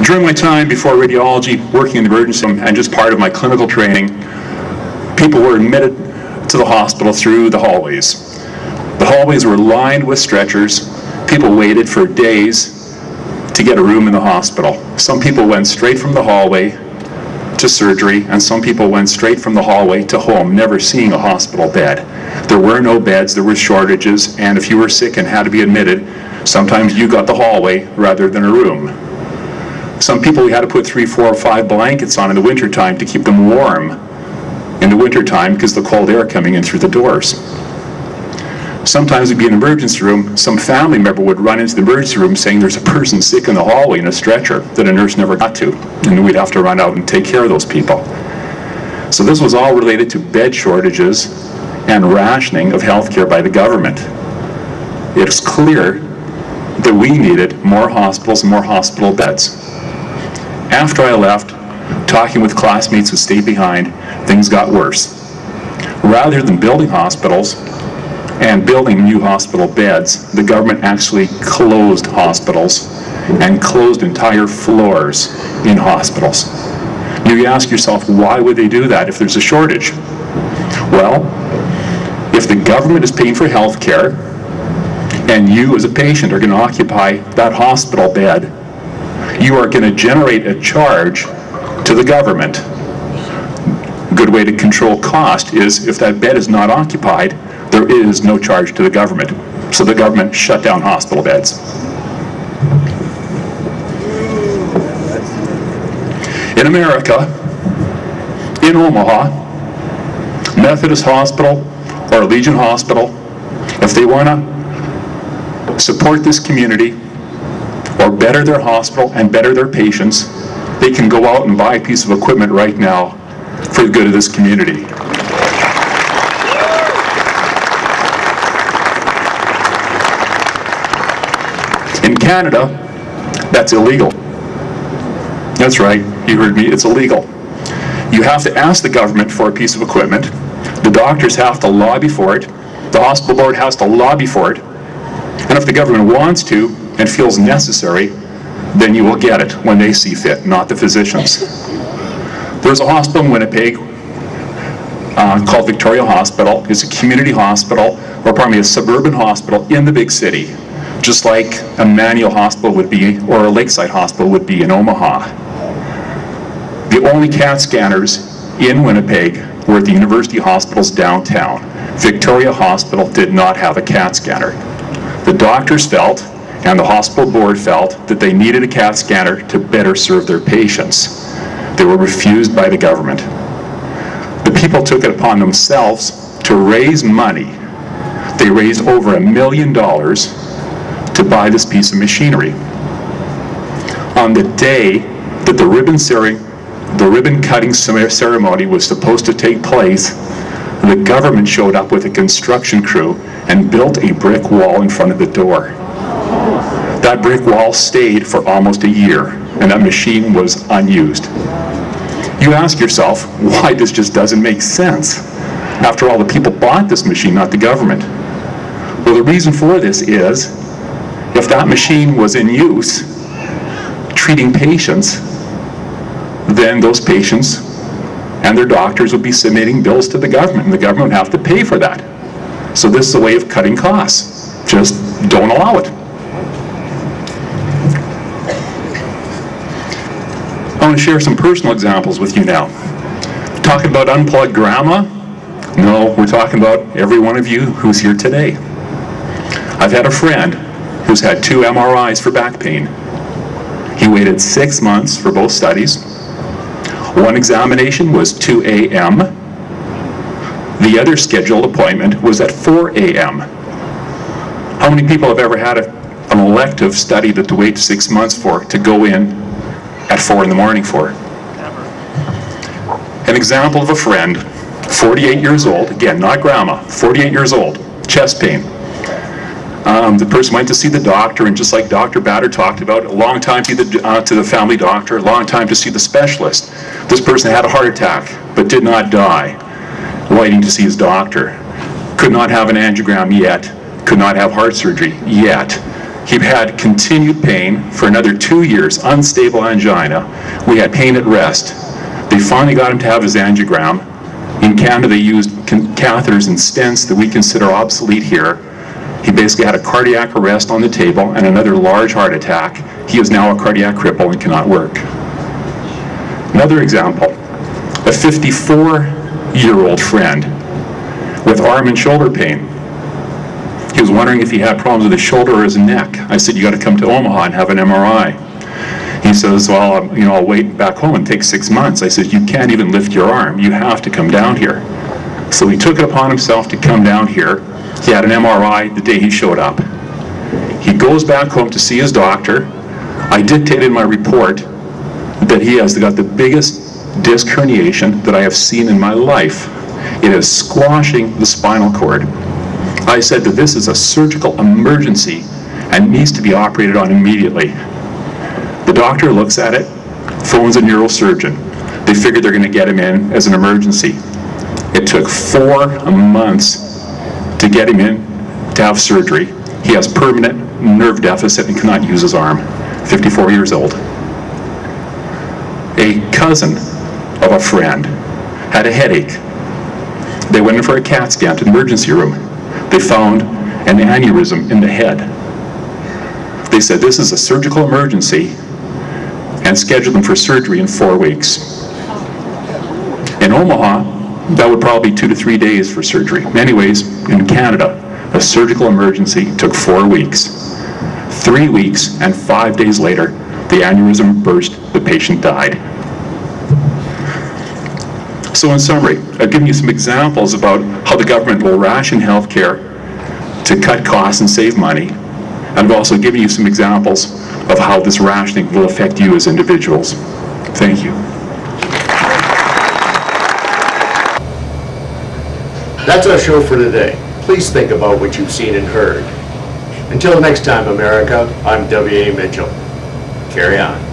During my time before radiology, working in the emergency room, and just part of my clinical training, people were admitted to the hospital through the hallways. The hallways were lined with stretchers. People waited for days to get a room in the hospital. Some people went straight from the hallway to surgery, and some people went straight from the hallway to home, never seeing a hospital bed. There were no beds, there were shortages, and if you were sick and had to be admitted, sometimes you got the hallway rather than a room. Some people we had to put 3, 4, or 5 blankets on in the wintertime to keep them warm in the wintertime because the cold air coming in through the doors. Sometimes we'd be in an emergency room, some family member would run into the emergency room saying there's a person sick in the hallway in a stretcher that a nurse never got to, and we'd have to run out and take care of those people. So this was all related to bed shortages and rationing of healthcare by the government. It's clear that we needed more hospitals and more hospital beds. After I left, talking with classmates who stayed behind, things got worse. Rather than building hospitals and building new hospital beds, the government actually closed hospitals and closed entire floors in hospitals. You ask yourself, why would they do that if there's a shortage? Well, if the government is paying for health care and you as a patient are going to occupy that hospital bed, you are going to generate a charge to the government. A good way to control cost is if that bed is not occupied, there is no charge to the government. So the government shut down hospital beds. In America, in Omaha, Methodist Hospital or Legion Hospital, if they want to support this community or better their hospital and better their patients, they can go out and buy a piece of equipment right now for the good of this community. In Canada, that's illegal. That's right, you heard me, it's illegal. You have to ask the government for a piece of equipment. The doctors have to lobby for it. The hospital board has to lobby for it. And if the government wants to and feels necessary, then you will get it when they see fit, not the physicians. There's a hospital in Winnipeg called Victoria Hospital. It's a community hospital, or pardon me, a suburban hospital in the big city, just like a Manual Hospital would be, or a Lakeside Hospital would be in Omaha. The only CAT scanners in Winnipeg were at the university hospitals downtown. Victoria Hospital did not have a CAT scanner. The doctors felt, and the hospital board felt, that they needed a CAT scanner to better serve their patients. They were refused by the government. The people took it upon themselves to raise money. They raised over $1 million to buy this piece of machinery. On the day that the ribbon cutting ceremony was supposed to take place, the government showed up with a construction crew and built a brick wall in front of the door. That brick wall stayed for almost a year, and that machine was unused. You ask yourself why this just doesn't make sense. After all, the people bought this machine, not the government. Well, the reason for this is, if that machine was in use, treating patients, then those patients and their doctors would be submitting bills to the government, and the government would have to pay for that. So this is a way of cutting costs. Just don't allow it. I want to share some personal examples with you now. Talking about unplugged grandma? No, we're talking about every one of you who's here today. I've had a friend who's had 2 MRIs for back pain. He waited 6 months for both studies. One examination was 2 a.m. The other scheduled appointment was at 4 a.m. How many people have ever had an elective study that to wait 6 months for, to go in at 4 in the morning for? Never. An example of a friend, 48 years old, again, not grandma, 48 years old, chest pain. The person went to see the doctor, and just like Dr. Batter talked about, a long time to the family doctor, a long time to see the specialist. This person had a heart attack, but did not die, waiting to see his doctor. Could not have an angiogram yet, could not have heart surgery yet. He had continued pain for another 2 years, unstable angina. We had pain at rest. They finally got him to have his angiogram. In Canada, they used catheters and stents that we consider obsolete here. He basically had a cardiac arrest on the table and another large heart attack. He is now a cardiac cripple and cannot work. Another example, a 54-year-old friend with arm and shoulder pain. He was wondering if he had problems with his shoulder or his neck. I said, you got to come to Omaha and have an MRI. He says, well, I'll wait back home and take 6 months. I said, you can't even lift your arm. You have to come down here. So he took it upon himself to come down here. He had an MRI the day he showed up. He goes back home to see his doctor. I dictated my report that he has got the biggest disc herniation that I have seen in my life. It is squashing the spinal cord. I said that this is a surgical emergency and needs to be operated on immediately. The doctor looks at it, phones a neurosurgeon. They figure they're going to get him in as an emergency. It took 4 months to get him in to have surgery. He has permanent nerve deficit and cannot use his arm. 54 years old. A cousin of a friend had a headache. They went in for a CAT scan to the emergency room. They found an aneurysm in the head. They said, this is a surgical emergency, and scheduled them for surgery in 4 weeks. In Omaha, that would probably be 2 to 3 days for surgery. Anyways, in Canada, a surgical emergency took 4 weeks. 3 weeks and 5 days later, the aneurysm burst, the patient died. So in summary, I've given you some examples about how the government will ration healthcare to cut costs and save money. And I've also given you some examples of how this rationing will affect you as individuals. Thank you. That's our show for today. Please think about what you've seen and heard. Until next time, America, I'm W.A. Mitchell. Carry on.